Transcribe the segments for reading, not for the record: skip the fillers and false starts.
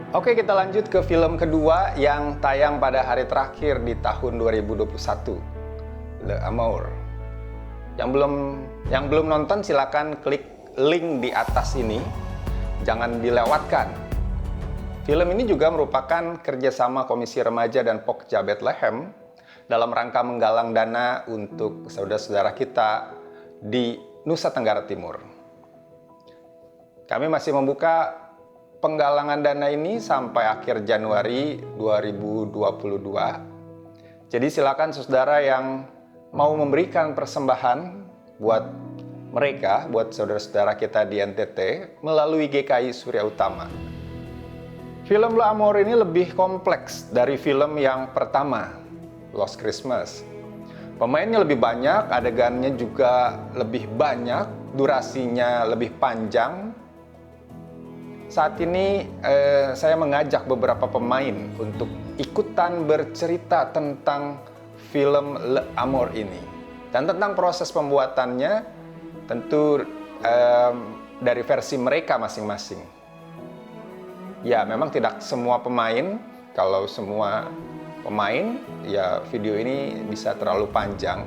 Oke, kita lanjut ke film kedua yang tayang pada hari terakhir di tahun 2021, Le Amour. Yang belum nonton silakan klik link di atas ini, jangan dilewatkan. Film ini juga merupakan kerjasama Komisi Remaja dan Pokja Bethlehem dalam rangka menggalang dana untuk saudara-saudara kita di Nusa Tenggara Timur. Kami masih membuka penggalangan dana ini sampai akhir Januari 2022. Jadi silakan saudara yang mau memberikan persembahan buat mereka, buat saudara-saudara kita di NTT melalui GKI Surya Utama. Film Le Amour ini lebih kompleks dari film yang pertama, Lost Christmas. Pemainnya lebih banyak, adegannya juga lebih banyak, durasinya lebih panjang. Saat ini saya mengajak beberapa pemain untuk ikutan bercerita tentang film Le Amour ini. Dan tentang proses pembuatannya, tentu dari versi mereka masing-masing. Ya, memang tidak semua pemain. Kalau semua pemain, ya video ini bisa terlalu panjang.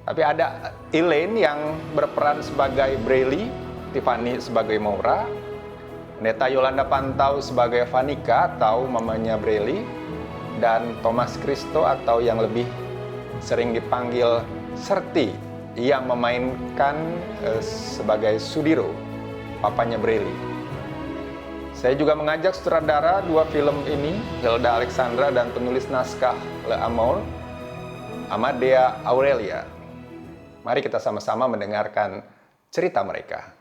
Tapi ada Elaine yang berperan sebagai Brayli, Tiffany sebagai Maura, Neta Yolanda Pantau sebagai Vanika atau mamanya Brayli, dan Thomas Christo atau yang lebih sering dipanggil Serti yang memainkan sebagai Sudiro, papanya Brayli. Saya juga mengajak sutradara dua film ini, Hilda Alexandra, dan penulis naskah Le Amour, Amadea Aurelia. Mari kita sama-sama mendengarkan cerita mereka.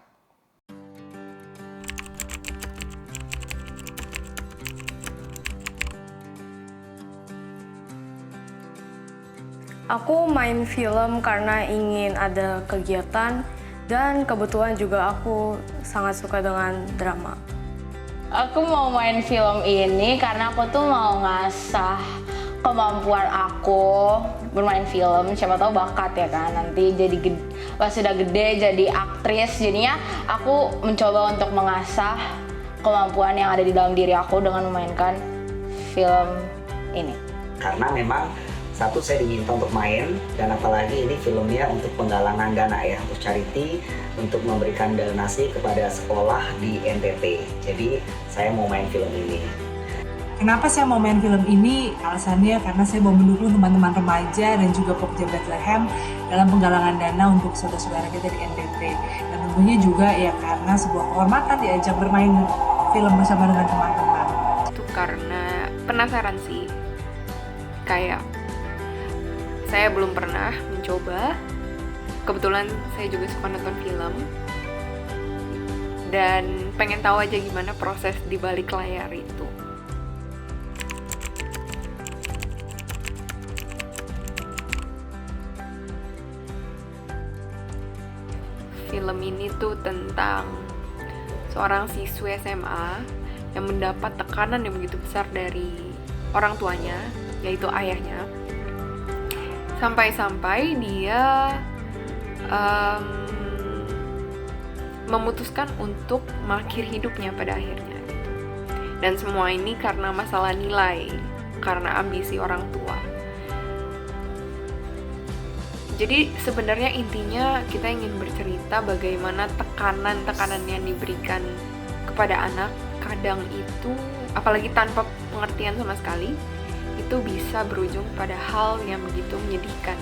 Aku main film karena ingin ada kegiatan dan kebetulan juga aku sangat suka dengan drama. Aku mau main film ini karena aku tuh mau ngasah kemampuan aku bermain film. Siapa tahu bakat ya kan, nanti jadi pas sudah gede jadi aktris. Jadinya aku mencoba untuk mengasah kemampuan yang ada di dalam diri aku dengan memainkan film ini. Karena memang satu, saya diminta untuk main, dan apalagi ini filmnya untuk penggalangan dana ya, untuk charity, untuk memberikan donasi kepada sekolah di NTT. Jadi saya mau main film ini. Kenapa saya mau main film ini? Alasannya karena saya mau mendukung teman-teman remaja dan juga Pokja Bethlehem dalam penggalangan dana untuk saudara-saudara kita di NTT. Dan tentunya juga ya karena sebuah kehormatan diajak bermain film bersama dengan teman-teman. Itu karena penasaran sih, kayak saya belum pernah mencoba. Kebetulan saya juga suka nonton film dan pengen tahu aja gimana proses di balik layar itu. Film ini tuh tentang seorang siswi SMA yang mendapat tekanan yang begitu besar dari orang tuanya, yaitu ayahnya. Sampai-sampai dia memutuskan untuk mengakhiri hidupnya pada akhirnya gitu. Dan semua ini karena masalah nilai, karena ambisi orang tua. Jadi sebenarnya intinya kita ingin bercerita bagaimana tekanan-tekanan yang diberikan kepada anak kadang itu, apalagi tanpa pengertian sama sekali, itu bisa berujung pada hal yang begitu menyedihkan,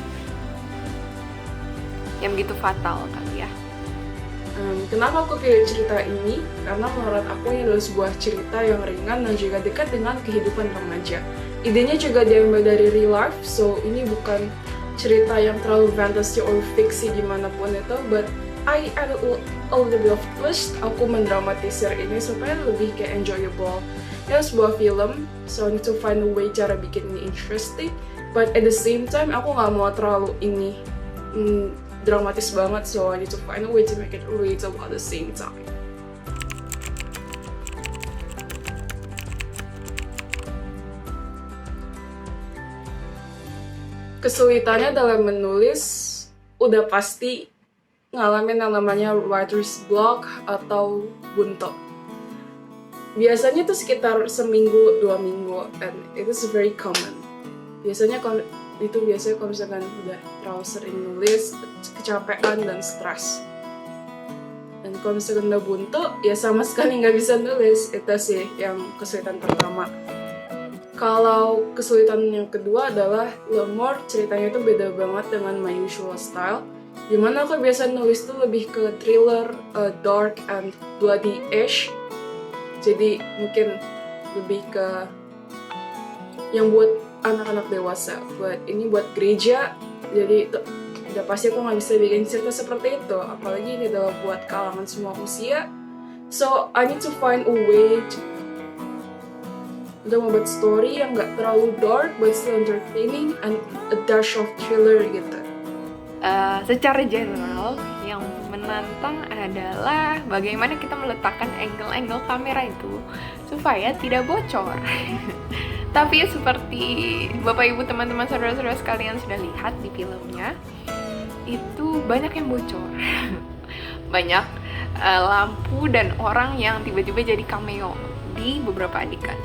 yang begitu fatal kali ya. Kenapa aku pilih cerita ini? Karena menurut aku ini adalah sebuah cerita yang ringan dan juga dekat dengan kehidupan remaja. Idenya juga diambil dari real life, so ini bukan cerita yang terlalu fantasy or fiksi dimanapun itu, but I added a little bit of twist. Aku mendramatisir ini supaya lebih kayak enjoyable. Ini sebuah film, so I need to find a way cara bikin ini interesting, but at the same time aku nggak mau terlalu ini dramatis banget, so I need to find a way to make it relatable at the same time. Kesulitannya dalam menulis udah pasti ngalamin yang namanya writer's block atau buntu. biasanya tuh sekitar seminggu 2 minggu, and it is very common. Biasanya kalau misalkan udah terlalu sering nulis, kecapean dan stres. Dan kalau misalkan udah buntu, ya sama sekali nggak bisa nulis. Itu sih yang kesulitan pertama. Kalau kesulitan yang kedua adalah Lemore ceritanya itu beda banget dengan my usual style. Dimana aku biasa nulis tuh lebih ke thriller, dark and bloody-ish. Jadi mungkin lebih ke yang buat anak-anak dewasa. Ini buat gereja, jadi udah pasti aku nggak bisa bikin cerita seperti itu. Apalagi ini adalah buat kalangan semua usia. So I need to find a way untuk membuat story yang nggak terlalu dark, but still entertaining and a dash of thriller gitu. Secara general, yang menantang adalah bagaimana kita meletakkan angle-angle kamera itu supaya tidak bocor. Tapi seperti Bapak Ibu teman-teman saudara-saudara sekalian sudah lihat di filmnya, itu banyak yang bocor. Banyak lampu dan orang yang tiba-tiba jadi cameo di beberapa adegan.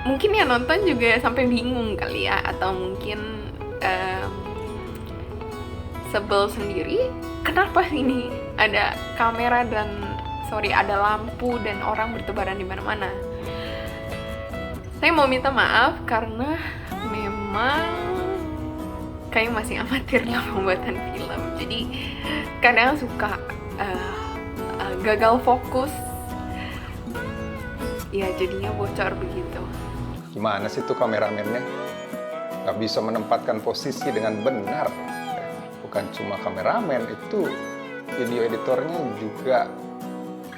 Mungkin yang nonton juga sampai bingung kali ya, atau mungkin sebel sendiri, kenapa ini ada kamera dan ada lampu dan orang bertebaran di mana-mana. Saya mau minta maaf karena memang kayak masih amatir lah pembuatan film. Jadi kadang suka gagal fokus. Ya jadinya bocor begitu. Gimana sih tuh kameramennya? Gak bisa menempatkan posisi dengan benar. Bukan cuma kameramen, itu video editornya juga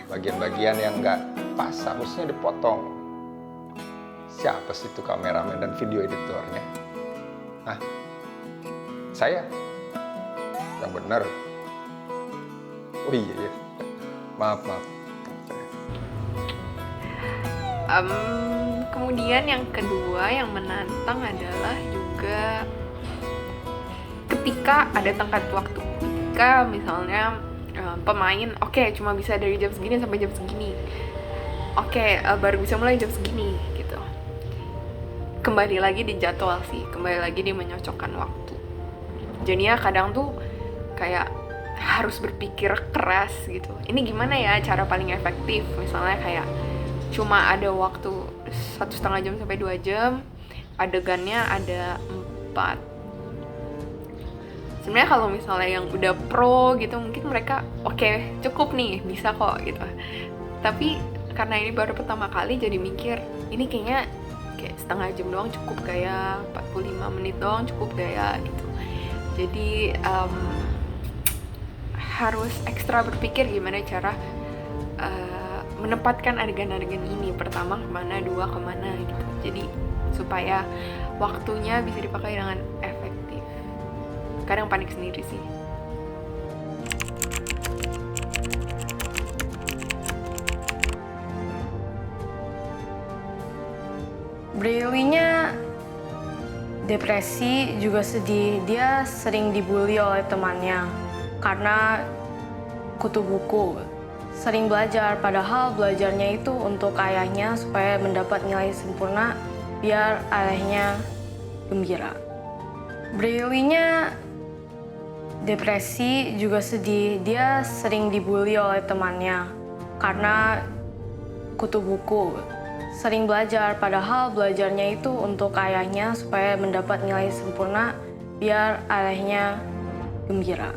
bagian-bagian yang nggak pas, harusnya dipotong. Siapa sih itu kameramen dan video editornya? Hah? Saya? Yang benar? Oh iya. Maaf. Kemudian yang kedua yang menantang adalah juga ketika ada tenggat waktu. Ketika misalnya pemain cuma bisa dari jam segini sampai jam segini. Baru bisa mulai jam segini gitu. Kembali lagi di jadwal sih, kembali lagi di menyocokkan waktu. Jadinya kadang tuh kayak harus berpikir keras gitu. Ini gimana ya cara paling efektif? Misalnya kayak cuma ada waktu 1,5 jam sampai 2 jam, adegannya ada 4. Sebenarnya kalau misalnya yang udah pro gitu, mungkin mereka cukup nih, bisa kok gitu. Tapi karena ini baru pertama kali, jadi mikir ini kayaknya kayak setengah jam doang cukup gaya, 45 menit doang cukup gaya gitu. Jadi harus ekstra berpikir gimana cara menempatkan adegan-adegan ini, pertama kemana, dua kemana gitu. Jadi supaya waktunya bisa dipakai dengan efektif. Kadang panik sendiri sih. Brilinya depresi, juga sedih. Dia sering dibully oleh temannya karena kutu buku. Sering belajar, padahal belajarnya itu untuk ayahnya supaya mendapat nilai sempurna biar ayahnya gembira. Brilinya depresi, juga sedih. Dia sering dibully oleh temannya karena kutu buku. Sering belajar, padahal belajarnya itu untuk ayahnya supaya mendapat nilai sempurna biar ayahnya gembira.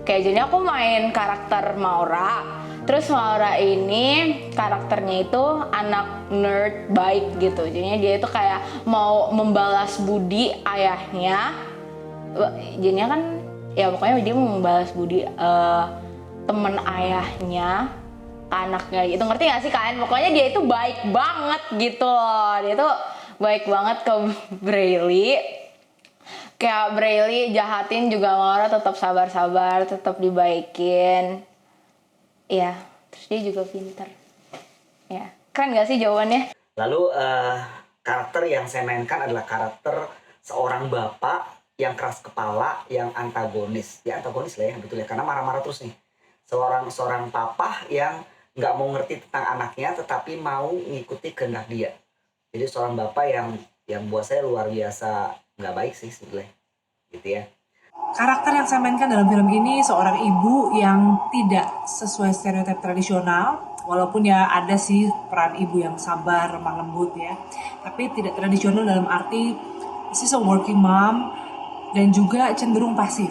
Jadi aku main karakter Maura. Terus Maura ini karakternya itu anak nerd baik gitu. Jadinya dia itu kayak mau membalas budi ayahnya. Jadinya kan ya pokoknya dia mau membalas budi temen ayahnya ke anaknya gitu. Ngerti gak sih kalian? Pokoknya dia itu baik banget gitu loh. Dia tuh baik banget ke Braylee. Kayak Braylee jahatin juga Maura tetap sabar-sabar, tetap dibaikin. Ya, terus dia juga pintar. Ya, keren gak sih jawabannya? Lalu karakter yang saya mainkan adalah karakter seorang bapak yang keras kepala, yang antagonis. Ya antagonis lah ya, betul ya, karena marah-marah terus nih. Seorang papa yang nggak mau ngerti tentang anaknya, tetapi mau ngikuti kehendak dia. Jadi seorang bapak yang buat saya luar biasa nggak baik sih sebetulnya, gitu ya. Karakter yang saya mainkan dalam film ini seorang ibu yang tidak sesuai stereotip tradisional, walaupun ya ada sih peran ibu yang sabar, lemah lembut ya, tapi tidak tradisional dalam arti she's a working mom dan juga cenderung pasif.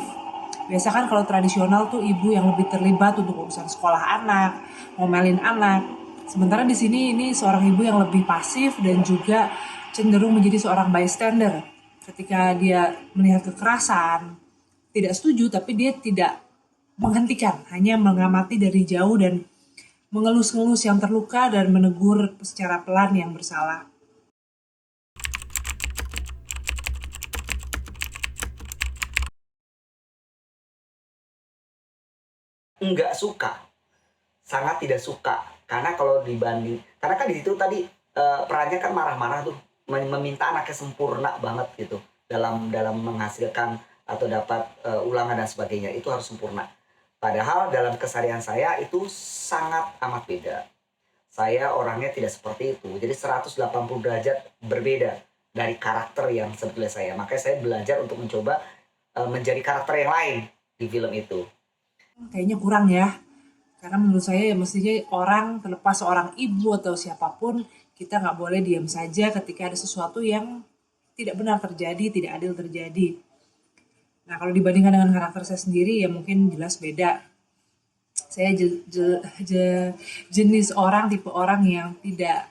Biasa kan kalau tradisional tuh ibu yang lebih terlibat untuk urusan sekolah anak, ngomelin anak. Sementara di sini ini seorang ibu yang lebih pasif dan juga cenderung menjadi seorang bystander. Ketika dia melihat kekerasan, tidak setuju tapi dia tidak menghentikan, hanya mengamati dari jauh dan mengelus-ngelus yang terluka dan menegur secara pelan yang bersalah. Nggak suka, sangat tidak suka, karena kalau dibanding, karena kan di situ tadi perannya kan marah-marah tuh, meminta anaknya sempurna banget gitu dalam menghasilkan atau dapat ulangan dan sebagainya, itu harus sempurna. Padahal dalam keseharian saya itu sangat amat beda. Saya orangnya tidak seperti itu, jadi 180 derajat berbeda dari karakter yang sebetulnya saya. Makanya saya belajar untuk mencoba menjadi karakter yang lain di film itu. Kayaknya kurang ya, karena menurut saya ya mestinya orang, terlepas seorang ibu atau siapapun, kita nggak boleh diam saja ketika ada sesuatu yang tidak benar terjadi, tidak adil terjadi. Nah kalau dibandingkan dengan karakter saya sendiri ya mungkin jelas beda. Saya jenis orang, tipe orang yang tidak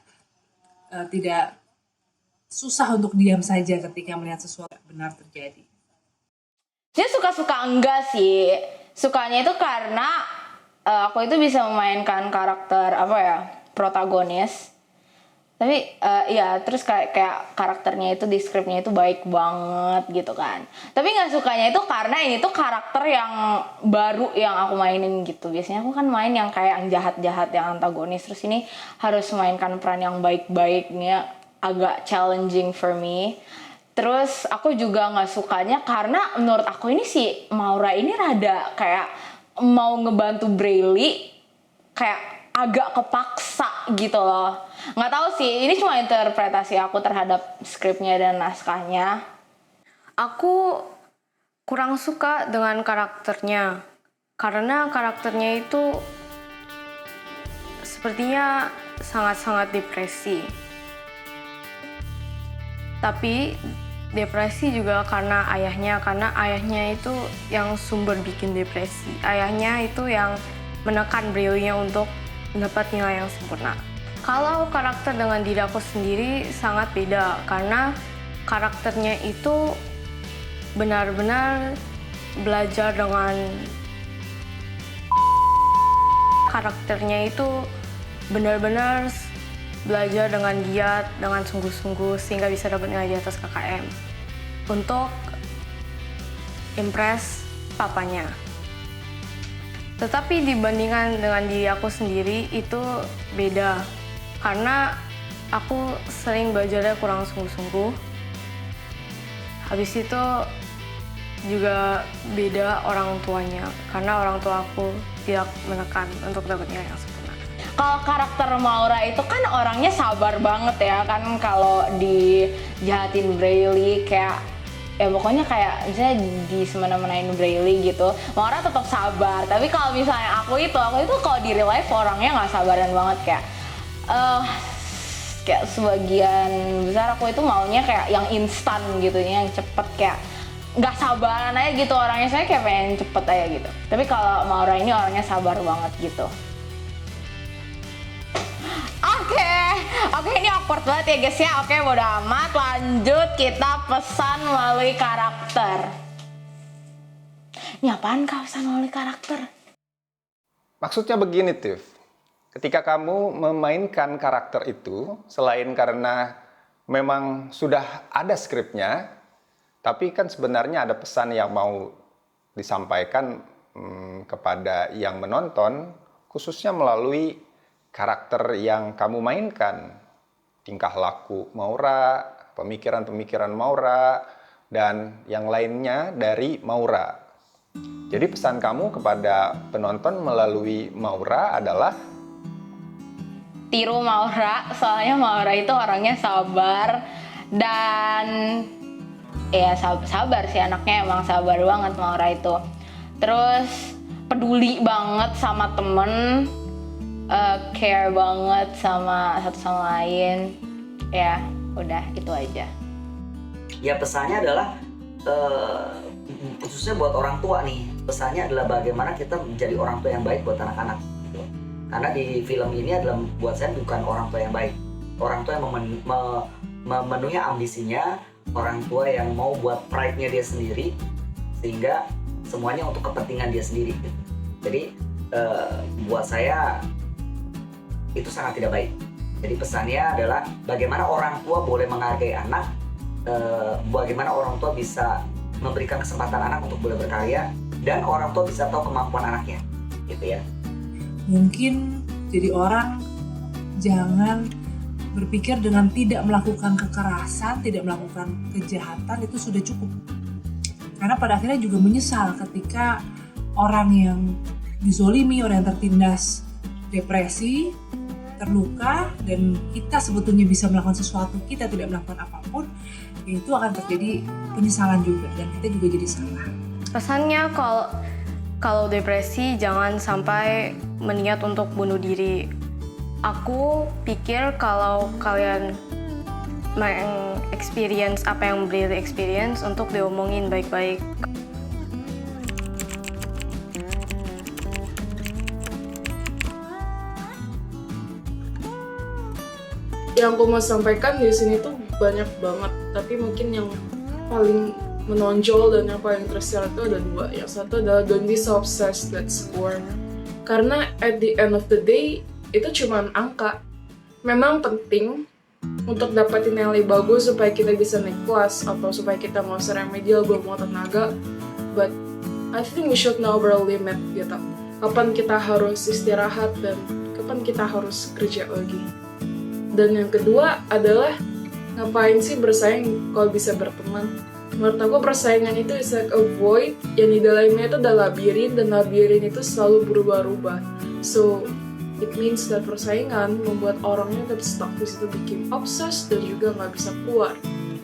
susah untuk diam saja ketika melihat sesuatu yang benar terjadi. Dia suka-suka enggak sih. Sukanya itu karena aku itu bisa memainkan karakter protagonis. Tapi ya terus kayak karakternya itu di skripnya itu baik banget gitu kan. Tapi nggak sukanya itu karena ini tuh karakter yang baru yang aku mainin gitu. Biasanya aku kan main yang kayak yang jahat-jahat, yang antagonis. Terus ini harus memainkan peran yang baik-baiknya, agak challenging for me. Terus aku juga nggak sukanya karena menurut aku ini si Maura ini rada kayak mau ngebantu Braylee, kayak agak kepaksa gitu loh. Nggak tahu sih, ini cuma interpretasi aku terhadap skripnya dan naskahnya. Aku kurang suka dengan karakternya karena karakternya itu sepertinya sangat-sangat depresi. Tapi depresi juga karena ayahnya itu yang sumber bikin depresi. Ayahnya itu yang menekan Braylee-nya untuk mendapat nilai yang sempurna. Kalau karakter dengan diri aku sendiri sangat beda karena karakternya itu benar-benar belajar dengan belajar dengan giat, dengan sungguh-sungguh sehingga bisa dapat nilai di atas KKM untuk impress papanya. Tetapi dibandingkan dengan diri aku sendiri itu beda karena aku sering belajarnya kurang sungguh-sungguh. Habis itu juga beda orang tuanya karena orang tua aku tidak menekan untuk dapat nilai yang sempurna. Kalau karakter Maura itu kan orangnya sabar banget ya kan, kalau dijahatin Braylee kayak ya pokoknya kayak misalnya di semena-menain Braylee gitu, Maura tetap sabar. Tapi kalau misalnya aku itu kalau di real life orangnya nggak sabaran banget, kayak sebagian besar aku itu maunya kayak yang instan gitu, yang cepet, kayak nggak sabaran aja gitu orangnya. Saya kayak pengen cepet aja gitu. Tapi kalau Maura ini orangnya sabar banget gitu. Oke, ini awkward banget ya guys ya. Oke, bodo amat. Lanjut, kita pesan melalui karakter. Ini apaan kah pesan melalui karakter? Maksudnya begini, Tiff. Ketika kamu memainkan karakter itu, selain karena memang sudah ada skripnya, tapi kan sebenarnya ada pesan yang mau disampaikan kepada yang menonton, khususnya melalui karakter yang kamu mainkan, tingkah laku Maura, pemikiran-pemikiran Maura, dan yang lainnya dari Maura. Jadi pesan kamu kepada penonton melalui Maura adalah tiru Maura, soalnya Maura itu orangnya sabar dan ya sabar sih, anaknya emang sabar banget Maura itu. Terus peduli banget sama temen, care banget sama satu sama lain. Ya udah itu aja. Ya pesannya adalah khususnya buat orang tua nih, pesannya adalah bagaimana kita menjadi orang tua yang baik buat anak-anak gitu. Karena di film ini adalah buat saya bukan orang tua yang baik, orang tua yang memenuhi ambisinya, orang tua yang mau buat pride-nya dia sendiri sehingga semuanya untuk kepentingan dia sendiri gitu. Jadi buat saya itu sangat tidak baik. Jadi pesannya adalah bagaimana orang tua boleh menghargai anak, bagaimana orang tua bisa memberikan kesempatan anak untuk boleh berkarya, dan orang tua bisa tahu kemampuan anaknya gitu ya. Mungkin jadi orang jangan berpikir dengan tidak melakukan kekerasan, tidak melakukan kejahatan itu sudah cukup. Karena pada akhirnya juga menyesal ketika orang yang dizolimi, orang yang tertindas depresi, terluka, dan kita sebetulnya bisa melakukan sesuatu, kita tidak melakukan apapun, itu akan terjadi penyesalan juga, dan kita juga jadi salah. Pesannya kalau depresi jangan sampai berniat untuk bunuh diri. Aku pikir kalau kalian experience apa yang Bril experience untuk diomongin baik-baik. Yang aku mau sampaikan di sini tuh banyak banget, tapi mungkin yang paling menonjol dan yang paling tersirat itu ada dua. Yang satu adalah don't be so obsessed with score. Karena at the end of the day, itu cuma angka. Memang penting untuk dapetin nilai bagus supaya kita bisa naik kelas atau supaya kita nggak usah remedial, buang tenaga. But I think we should know our limit gitu. Kapan kita harus istirahat dan kapan kita harus kerja lagi. Dan yang kedua adalah ngapain sih bersaing kalau bisa berteman. Menurut aku persaingan itu is like a void yang di dalamnya itu ada labirin, dan labirin itu selalu berubah-ubah. So it means that persaingan membuat orangnya tetap stuck di situ, bikin obsessed dan juga nggak bisa keluar.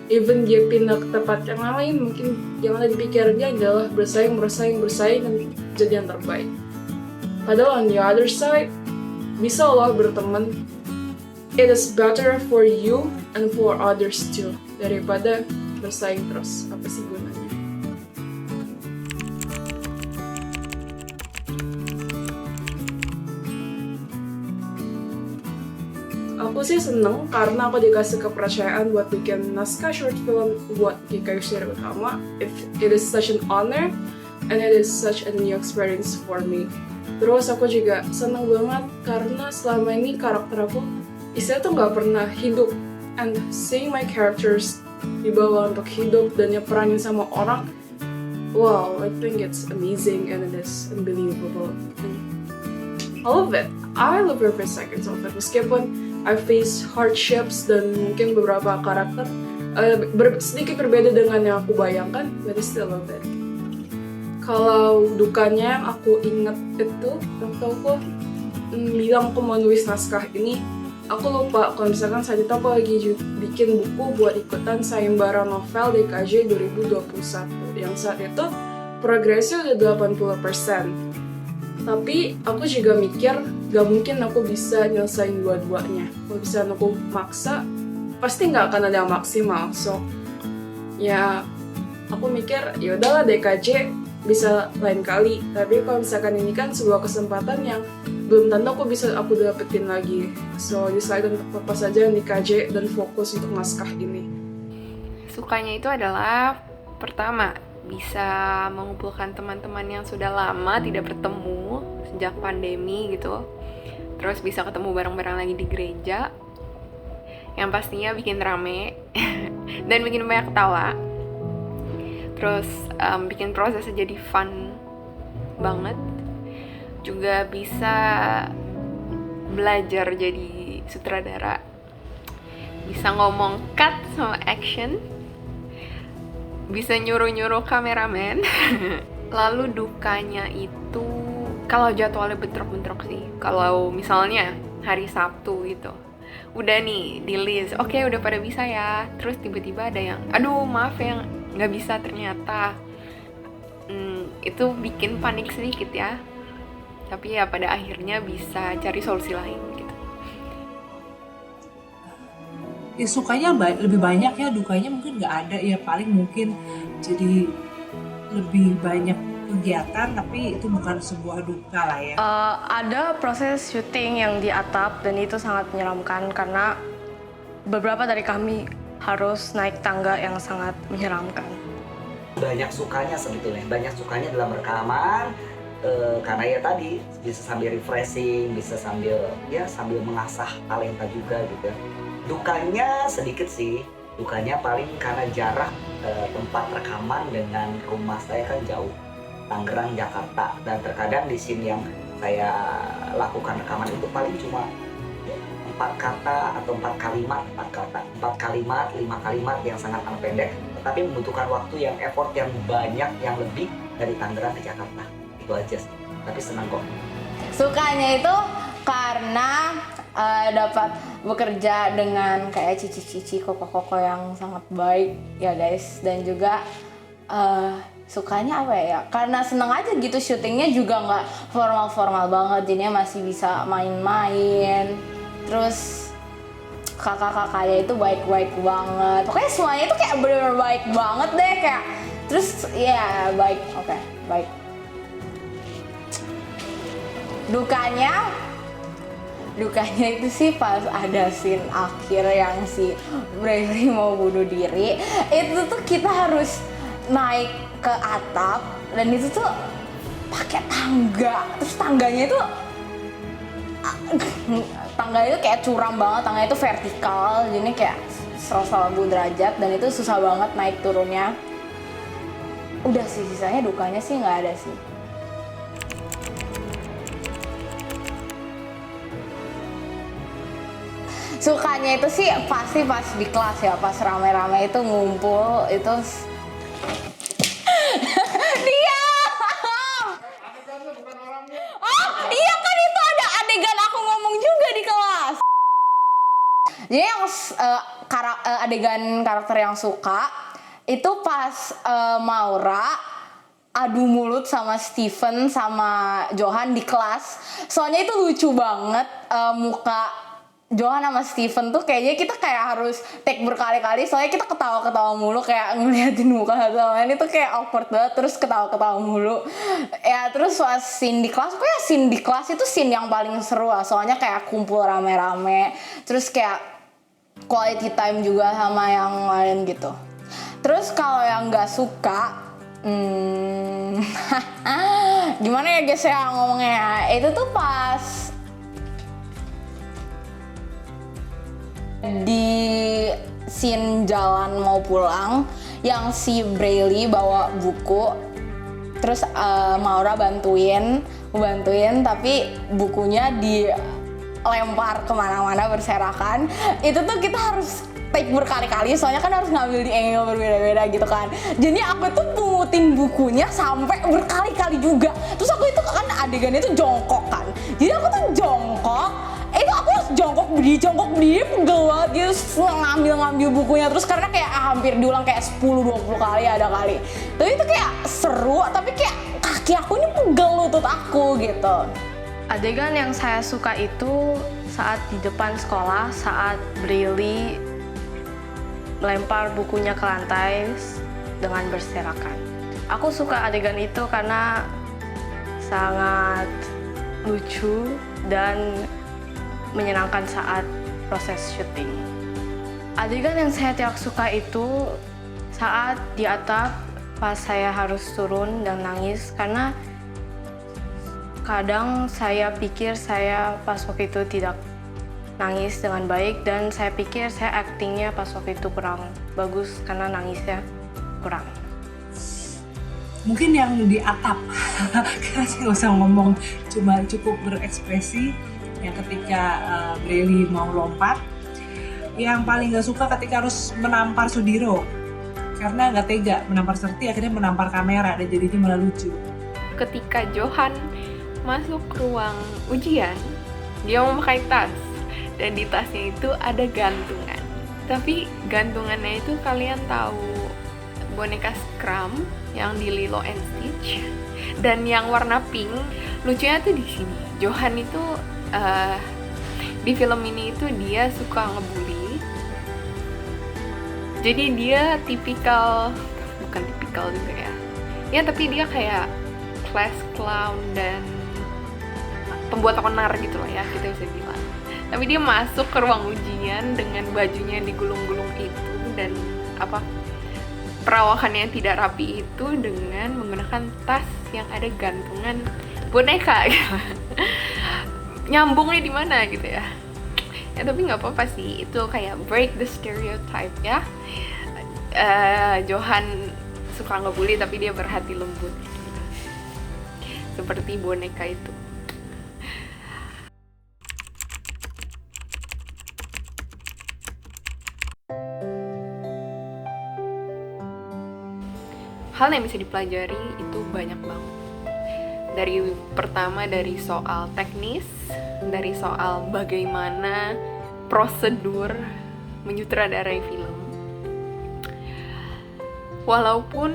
Even dia pindah ke tempat yang lain, mungkin yang ada di pikirannya adalah bersaing dan jadi yang terbaik. Padahal on the other side, bisa loh berteman. It is better for you and for others too, daripada bersaing terus. Apa sih gunanya? Aku sih seneng karena aku dikasih kepercayaan buat bikin naskah short film buat GKI Suri Utama. It is such an honor and it is such a new experience for me. Terus aku juga seneng banget karena selama ini karakter aku istilah tuh nggak pernah hidup, and seeing my characters dibawa untuk hidup dan nyeperanin sama orang, wow, I think it's amazing and it is unbelievable. I love it. I love every second of it. Meskipun I face hardships dan mungkin beberapa karakter sedikit berbeda dengan yang aku bayangkan, but I still love it. Kalau dukanya yang aku inget itu waktu aku bilang aku mau nulis naskah ini, aku lupa kalau misalkan saat itu aku lagi bikin buku buat ikutan sayembara novel DKJ 2021 yang saat itu progresnya udah 80%. Tapi aku juga mikir gak mungkin aku bisa nyelesain dua-duanya. Kalau bisa aku maksa, pasti gak akan ada yang maksimal. So ya aku mikir ya udahlah DKJ bisa lain kali. Tapi kalau misalkan ini kan sebuah kesempatan yang belum tentu aku dapetin lagi. So decide untuk lepas saja yang di KJ dan fokus untuk naskah ini. Sukanya itu adalah pertama, bisa mengumpulkan teman-teman yang sudah lama tidak bertemu sejak pandemi gitu. Terus bisa ketemu bareng-bareng lagi di gereja. Yang pastinya bikin rame dan bikin banyak ketawa. Terus bikin prosesnya jadi fun banget. Juga bisa belajar jadi sutradara, bisa ngomong cut sama action, bisa nyuruh-nyuruh kameramen. Lalu dukanya itu kalau jadwalnya bentrok-bentrok sih. Kalau misalnya hari Sabtu gitu, udah nih di list, oke udah pada bisa ya, terus tiba-tiba ada yang aduh maaf yang nggak bisa ternyata. Itu bikin panik sedikit ya, tapi ya pada akhirnya bisa cari solusi lain gitu. Ya sukanya lebih banyak ya, dukanya mungkin nggak ada ya, paling mungkin jadi lebih banyak kegiatan tapi itu bukan sebuah duka lah ya. Ada proses syuting yang di atap dan itu sangat menyeramkan karena beberapa dari kami harus naik tangga yang sangat menyeramkan. Banyak sukanya sebetulnya, banyak sukanya dalam rekaman, karena ya tadi bisa sambil refreshing, bisa sambil mengasah talenta juga gitu. Dukanya sedikit sih, dukanya paling karena jarak tempat rekaman dengan rumah saya kan jauh, Tangerang, Jakarta, dan terkadang di scene yang saya lakukan rekaman itu paling cuma 4 kata atau 4 kalimat, 5 kalimat yang sangat pendek, tetapi membutuhkan waktu yang effort yang banyak, yang lebih dari Tangerang ke Jakarta. Itu aja sih, tapi senang kok. Sukanya itu karena dapat bekerja dengan kayak cici-cici koko-koko yang sangat baik ya guys, dan juga sukanya apa ya, karena seneng aja gitu, syutingnya juga nggak formal-formal banget, jadinya masih bisa main-main, terus kakak-kakaknya itu baik-baik banget, pokoknya semuanya itu kayak bener-bener baik banget deh, kayak terus ya baik, oke, baik. Dukanya itu sih pas ada scene akhir yang si Bradley mau bunuh diri, itu tuh kita harus naik ke atap dan itu tuh pakai tangga, terus tangganya itu kayak curam banget, tangganya itu vertikal, jadi kayak 180 derajat dan itu susah banget naik turunnya. Udah sih, sisanya dukanya sih nggak ada sih. Sukanya itu sih pasti pas di kelas ya, pas rame-rame itu ngumpul itu. Oh iya kan, itu ada adegan aku ngomong juga di kelas. Jadi yang adegan karakter yang suka itu pas Maura adu mulut sama Steven sama Johan di kelas. Soalnya itu lucu banget, muka Johan sama Steven tuh kayaknya kita kayak harus take berkali-kali, soalnya kita ketawa-ketawa mulu, kayak ngeliatin muka satu sama lain itu kayak awkward banget, terus ketawa-ketawa mulu. Ya terus pas scene di kelas, kayak scene di kelas itu scene yang paling seru lah, soalnya kayak kumpul rame-rame, terus kayak quality time juga sama yang lain gitu. Terus kalau yang nggak suka, gimana ya guys ya ngomongnya, itu tuh pas di scene jalan mau pulang yang si Bradley bawa buku, terus Maura bantuin tapi bukunya dilempar kemana-mana berserakan. Itu tuh kita harus take berkali-kali, soalnya kan harus ngambil di angle berbeda-beda gitu kan. Jadi aku tuh pungutin bukunya sampai berkali-kali juga. Terus aku itu kan adegannya itu jongkok kan, jadi aku tuh jongkok, itu aku harus jongkok berdiri pegel banget gitu, ngambil bukunya terus, karena kayak hampir diulang kayak 10-20 kali ada kali. Tapi itu kayak seru, tapi kayak kaki aku ini pegel, lutut aku gitu. Adegan yang saya suka itu saat di depan sekolah, saat Bradley melempar bukunya ke lantai dengan berserakan. Aku suka adegan itu karena sangat lucu dan menyenangkan saat proses syuting. Adegan yang saya tidak suka itu saat di atap pas saya harus turun dan nangis, karena kadang saya pikir saya pas waktu itu tidak nangis dengan baik, dan saya pikir saya aktingnya pas waktu itu kurang bagus karena nangisnya kurang. Mungkin yang di atap, karena saya nggak usah ngomong, cuma cukup berekspresi. Yang ketika Bradley mau lompat, yang paling gak suka ketika harus menampar Sudiro, karena gak tega menampar Serti, akhirnya menampar kamera dan jadinya malah lucu. Ketika Johan masuk ruang ujian, dia memakai tas. Dan di tasnya itu ada gantungan. Tapi gantungannya itu kalian tahu boneka Scrum yang di Lilo and Stitch dan yang warna pink. Lucunya tuh di sini. Johan itu di film ini itu dia suka ngebully. Jadi dia bukan tipikal juga ya. Ya tapi dia kayak class clown dan pembuat onar gitu lah ya, kita bisa bilang. Tapi dia masuk ke ruang ujian dengan bajunya yang digulung-gulung itu dan perawakannya yang tidak rapi itu dengan menggunakan tas yang ada gantungan boneka gitu. Nyambungnya di mana gitu ya. Ya tapi nggak apa-apa sih, itu kayak break the stereotype ya. Johan suka ngebully tapi dia berhati lembut gitu. Seperti boneka itu. Hal yang bisa dipelajari itu banyak banget. Dari soal teknis, dari soal bagaimana prosedur menyutradarai film. Walaupun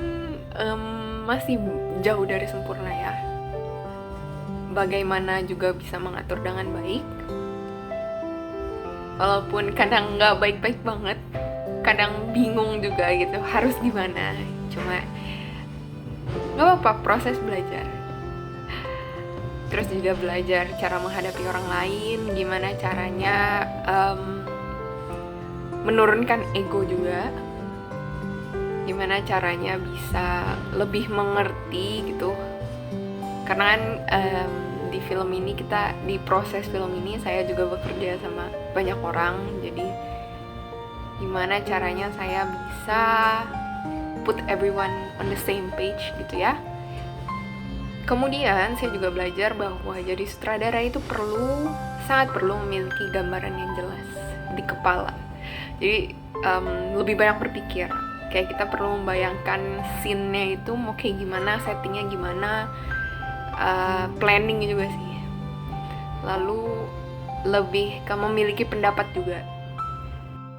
masih jauh dari sempurna ya. Bagaimana juga bisa mengatur dengan baik. Walaupun kadang nggak baik-baik banget, kadang bingung juga gitu harus gimana. Cuma nggak apa-apa, proses belajar. Terus juga belajar cara menghadapi orang lain, gimana caranya menurunkan ego juga, gimana caranya bisa lebih mengerti gitu. Karena kan di film ini di proses film ini saya juga bekerja sama banyak orang, jadi gimana caranya saya bisa put everyone on the same page gitu ya. Kemudian saya juga belajar bahwa jadi sutradara itu sangat perlu memiliki gambaran yang jelas di kepala. Jadi lebih banyak berpikir. Kayak kita perlu membayangkan scene-nya itu mau kayak gimana, settingnya gimana, planning juga sih. Lalu lebih ke memiliki pendapat juga.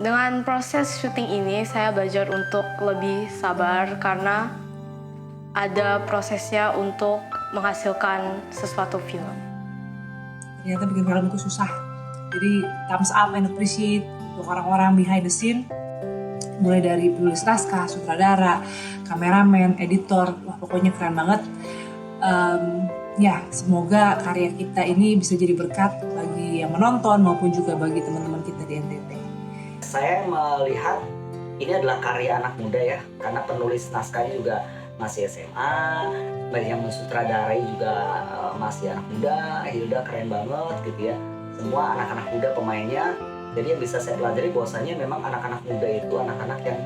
Dengan proses syuting ini, saya belajar untuk lebih sabar karena ada prosesnya untuk menghasilkan sesuatu film. Ternyata bikin film itu susah. Jadi thumbs up and appreciate untuk orang-orang behind the scene. Mulai dari penulis naskah, sutradara, kameramen, editor, wah pokoknya keren banget. Ya, semoga karya kita ini bisa jadi berkat bagi yang menonton maupun juga bagi teman-teman kita di NTT. Saya melihat ini adalah karya anak muda ya, karena penulis naskahnya juga masih SMA, yang mensutradarai juga masih anak muda. Hilda keren banget gitu ya, semua anak-anak muda pemainnya. Jadi yang bisa saya pelajari bahwasanya memang anak-anak muda itu anak-anak yang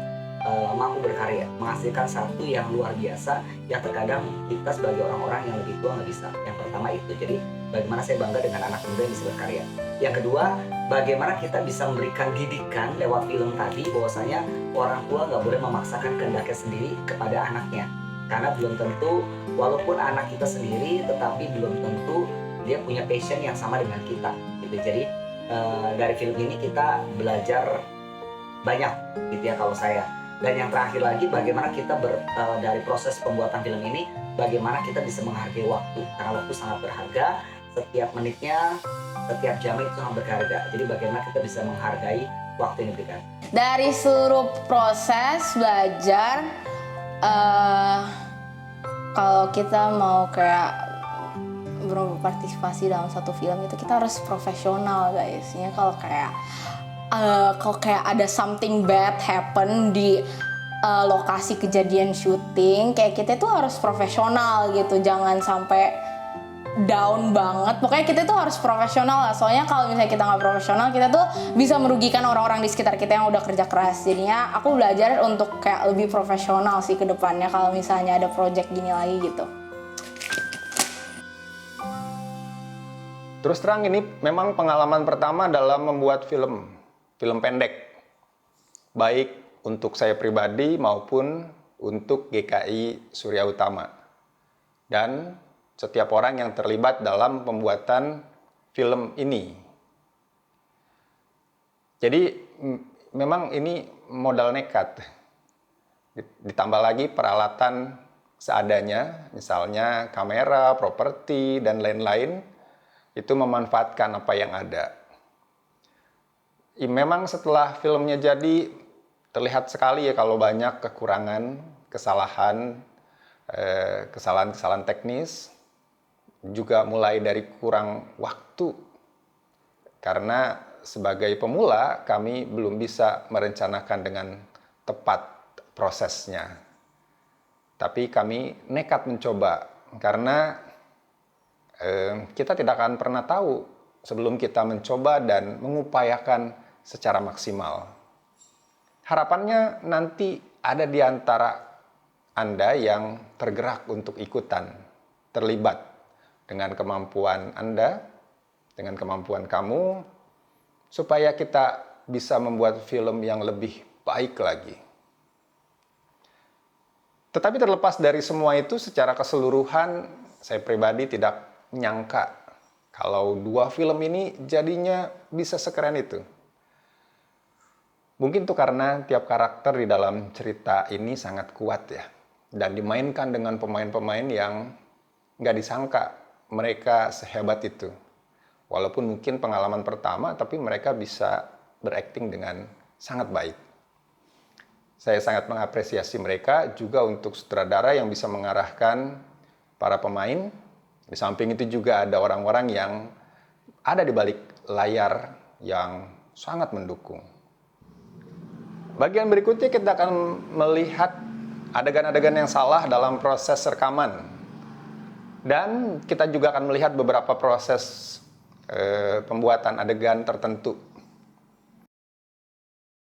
mampu berkarya, menghasilkan satu yang luar biasa yang terkadang kita sebagai orang-orang yang lebih tua nggak bisa. Yang pertama itu, jadi bagaimana saya bangga dengan anak muda yang bisa berkarya. Yang kedua, bagaimana kita bisa memberikan didikan lewat film tadi bahwasanya orang tua nggak boleh memaksakan kehendaknya sendiri kepada anaknya. Karena belum tentu, walaupun anak kita sendiri, tetapi belum tentu dia punya passion yang sama dengan kita. Gitu. Jadi dari film ini kita belajar banyak, gitu ya kalau saya. Dan yang terakhir lagi, bagaimana kita dari proses pembuatan film ini, bagaimana kita bisa menghargai waktu. Karena waktu sangat berharga, setiap menitnya, setiap jamnya itu sangat berharga. Jadi bagaimana kita bisa menghargai waktu yang diberikan. Dari seluruh proses belajar, kalau kita mau kayak berpartisipasi dalam satu film itu kita harus profesional guys. Ya, kalau kayak ada something bad happen di lokasi kejadian syuting, kayak kita tuh harus profesional gitu, jangan sampai down banget. Pokoknya kita tuh harus profesional lah, soalnya kalau misalnya kita nggak profesional, kita tuh bisa merugikan orang-orang di sekitar kita yang udah kerja keras. Jadinya aku belajar untuk kayak lebih profesional sih ke depannya kalau misalnya ada project gini lagi gitu. Terus terang ini memang pengalaman pertama dalam membuat film pendek. Baik untuk saya pribadi maupun untuk GKI Surya Utama. Dan setiap orang yang terlibat dalam pembuatan film ini. Jadi memang ini modal nekat. Ditambah lagi peralatan seadanya, misalnya kamera, properti, dan lain-lain, itu memanfaatkan apa yang ada. Memang setelah filmnya jadi, terlihat sekali ya kalau banyak kekurangan, kesalahan teknis, juga mulai dari kurang waktu. Karena sebagai pemula, kami belum bisa merencanakan dengan tepat prosesnya. Tapi kami nekat mencoba, karena kita tidak akan pernah tahu sebelum kita mencoba dan mengupayakan secara maksimal. Harapannya nanti ada di antara Anda yang tergerak untuk ikutan, terlibat dengan kemampuan Anda, dengan kemampuan kamu, supaya kita bisa membuat film yang lebih baik lagi. Tetapi terlepas dari semua itu, secara keseluruhan, saya pribadi tidak menyangka kalau 2 film ini jadinya bisa sekeren itu. Mungkin itu karena tiap karakter di dalam cerita ini sangat kuat ya. Dan dimainkan dengan pemain-pemain yang nggak disangka mereka sehebat itu. Walaupun mungkin pengalaman pertama, tapi mereka bisa berakting dengan sangat baik. Saya sangat mengapresiasi mereka juga untuk sutradara yang bisa mengarahkan para pemain. Di samping itu juga ada orang-orang yang ada di balik layar yang sangat mendukung. Bagian berikutnya kita akan melihat adegan-adegan yang salah dalam proses rekaman. Dan kita juga akan melihat beberapa proses pembuatan adegan tertentu